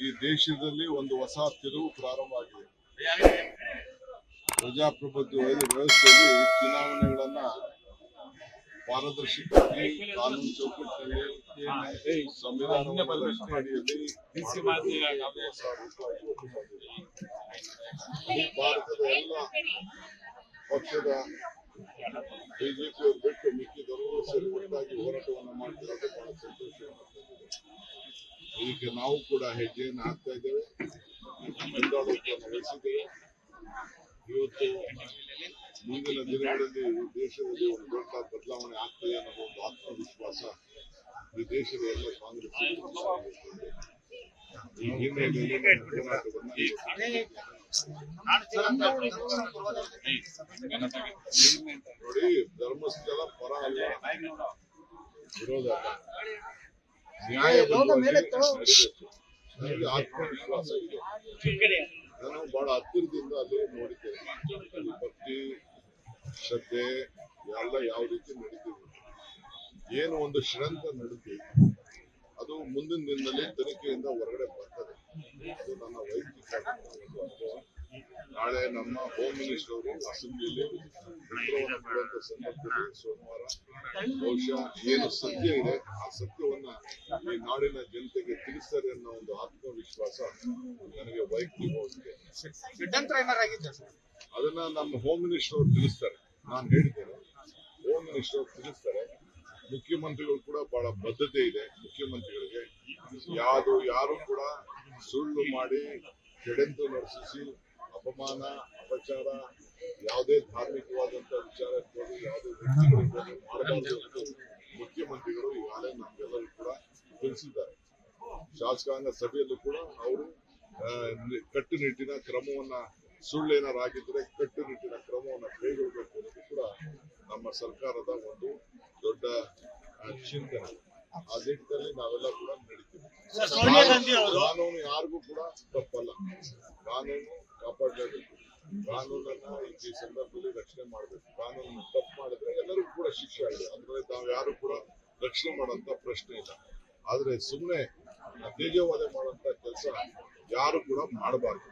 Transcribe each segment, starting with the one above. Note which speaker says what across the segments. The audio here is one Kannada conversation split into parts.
Speaker 1: ಈ ದೇಶದಲ್ಲಿ ಒಂದು ಹೊಸ ತಿರುವು ಪ್ರಾರಂಭ ಆಗಿದೆ. ಪ್ರಜಾಪ್ರಭುತ್ವ ವ್ಯವಸ್ಥೆಯಲ್ಲಿ ಚುನಾವಣೆಗಳನ್ನ ಪಾರದರ್ಶಕವಾಗಿ ಕಾನೂನು ಚೌಕಟ್ಟಿನಲ್ಲಿ ಸಂವಿಧಾನದ ಅಡಿಯಲ್ಲಿ ಭಾರತದ ಎಲ್ಲ ಪಕ್ಷದ ಬಿಜೆಪಿಯವರು ಬಿಟ್ಟು ಮಿಕ್ಕಿದವರು ಸೇರಿ ಒಟ್ಟಾಗಿ ಹೋರಾಟವನ್ನು ಮಾಡ್ತಿರೋದು ಬಹಳ ಸಂತೋಷವನ್ನು ತಂದಿದೆ. ಇದಕ್ಕೆ ನಾವು ಕೂಡ ಹೆಜ್ಜೆಯನ್ನು ಹಾಕ್ತಾ ಇದ್ದೇವೆ, ಮುಂದಾಳತ್ವವನ್ನು ವಹಿಸಿದ್ದೇವೆ. ಇವತ್ತು ಮುಂದಿನ ದಿನಗಳಲ್ಲಿ ಈ ದೇಶದಲ್ಲಿ ಒಂದು ದೊಡ್ಡ ಬದಲಾವಣೆ ಆಗ್ತದೆ ಅನ್ನೋ ಒಂದು ಆತ್ಮವಿಶ್ವಾಸ ಈ ದೇಶದ ಎಲ್ಲ ಕಾಂಗ್ರೆಸ್ ಈ ಹಿನ್ನೆಲೆಯಲ್ಲಿ ನೋಡಿ, ಧರ್ಮಸ್ಥಳ ಪರ ಅಲ್ಲ, ವಿರೋಧ ಅಲ್ಲ, ನನಗೆ ಆತ್ಮವಿಶ್ವಾಸ ಇದೆ. ನಾನು ಬಹಳ ಹತ್ತಿರದಿಂದ ಅಲ್ಲಿ ನೋಡಿದ್ದೇನೆ. ಭಕ್ತಿ ಶ್ರದ್ಧೆ ಎಲ್ಲ ಯಾವ ರೀತಿ ನಡೀತಿದೆ, ಏನು ಒಂದು ಷಡ್ಯಂತ್ರ ನಡೀತಿದೆ, ಅದು ಮುಂದಿನ ದಿನದಲ್ಲಿ ತನಿಖೆಯಿಂದ ಹೊರಗಡೆ ಬರ್ತದೆ. ಅದು ನನ್ನ ವೈಯಕ್ತಿಕ ಅನುಭವ. ನಾಳೆ ನಮ್ಮ ಹೋಮ್ ಮಿನಿಸ್ಟರ್ ಅವರು ಅಸೆಂಬ್ಲಿಯಲ್ಲಿ ಉತ್ತರವನ್ನು ಕೊಡುವಂತ ಸಂದರ್ಭದಲ್ಲಿ ಸೋಮವಾರ ಬಹುಶಃ ಏನು ಸತ್ಯ ಇದೆ ಆ ಸತ್ಯವನ್ನ ಈ ನಾಡಿನ ಜನತೆಗೆ ತಿಳಿಸ್ತಾರೆ ಅನ್ನೋ ಒಂದು ಆತ್ಮವಿಶ್ವಾಸ ನನಗೆ ವೈಯಕ್ತಿಕವಾಗಿದೆ. ಅದನ್ನ ನಮ್ಮ ಹೋಮ್ ಮಿನಿಸ್ಟರ್ ಅವರು ತಿಳಿಸ್ತಾರೆ. ನಾನು ಹೇಳಿದ್ದೇನೆ, ಹೋಮ್ ಮಿನಿಸ್ಟರ್ ಅವರು ತಿಳಿಸ್ತಾರೆ. ಮುಖ್ಯಮಂತ್ರಿಗಳು ಕೂಡ ಬಹಳ ಬದ್ಧತೆ ಇದೆ. ಮುಖ್ಯಮಂತ್ರಿಗಳಿಗೆ ಯಾರು ಕೂಡ ಸುಳ್ಳು ಮಾಡಿ ಷಡ್ಯಂತ್ರ ನಡೆಸಿ ಅಪಮಾನ ಅಪಚಾರ ಯಾವುದೇ ಧಾರ್ಮಿಕವಾದಂತ ವಿಚಾರ ಇರ್ಬೋದು, ಯಾವುದೇ ವ್ಯಕ್ತಿಗಳಿರ್ಬೋದು ಮಾಡಬಾರದು ಎಂದು ಮುಖ್ಯಮಂತ್ರಿಗಳು ಈಗಾಗಲೇ ನಮ್ಗೆಲ್ಲರೂ ಕೂಡ ತಿಳಿಸಿದ್ದಾರೆ. ಶಾಸಕಾಂಗ ಸಭೆಯಲ್ಲೂ ಕೂಡ ಅವರು ಕಟ್ಟುನಿಟ್ಟಿನ ಕ್ರಮವನ್ನ ಸುಳ್ಳೇನಾರಾಗಿದ್ರೆ ಕಟ್ಟುನಿಟ್ಟಿನ ಕ್ರಮವನ್ನ ಕೈಗೊಳ್ಳಬೇಕು ಅನ್ನೋದು ಕೂಡ ನಮ್ಮ ಸರ್ಕಾರದ ಒಂದು ದೊಡ್ಡ ಚಿಂತನೆ. ಆ ನಿಟ್ಟಿನಲ್ಲಿ ನಾವೆಲ್ಲ ಕೂಡ ನಡೀತೀವಿ. ಕಾನೂನು ಯಾರಿಗೂ ಕೂಡ ತಪ್ಪಲ್ಲ, ಕಾನೂನು ಕಾಪಾಡಲೇಬೇಕು, ಕಾನೂನನ್ನ ಈ ಸಂದರ್ಭದಲ್ಲಿ ರಕ್ಷಣೆ ಮಾಡಬೇಕು. ಕಾನೂನನ್ನು ತಪ್ಪು ಮಾಡಿದ್ರೆ ಎಲ್ಲರಿಗೂ ಕೂಡ ಶಿಕ್ಷೆ ಆಗಿದೆ, ಅಂದ್ರೆ ನಾವು ಯಾರು ಕೂಡ ರಕ್ಷಣೆ ಮಾಡುವಂತ ಪ್ರಶ್ನೆ ಇಲ್ಲ. ಆದ್ರೆ ಸುಮ್ಮನೆ ತೇಜೋವಧೆ ಮಾಡುವಂತ ಕೆಲಸ ಯಾರು ಕೂಡ ಮಾಡಬಾರ್ದು.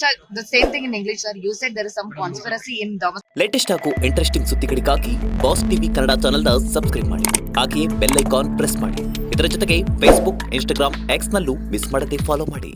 Speaker 2: Sir, the same thing in English, sir. You said there is some conspiracy in the...
Speaker 3: latest ಹಾಗೂ ಇಂಟ್ರೆಸ್ಟಿಂಗ್ ಸುದ್ದಿಗಳಿಗಾಗಿ ಬಾಸ್ ಟಿವಿ ಕನ್ನಡ ಚಾನೆಲ್ನ ಸಬ್ಸ್ಕ್ರೈಬ್ ಮಾಡಿ, ಹಾಗೆಯೇ ಬೆಲ್ ಐಕಾನ್ ಪ್ರೆಸ್ ಮಾಡಿ. ಇದರ ಜೊತೆಗೆ ಫೇಸ್ಬುಕ್, ಇನ್ಸ್ಟಾಗ್ರಾಮ್, ಎಕ್ಸ್ ನಲ್ಲೂ ಮಿಸ್ ಮಾಡದೆ ಫಾಲೋ ಮಾಡಿ.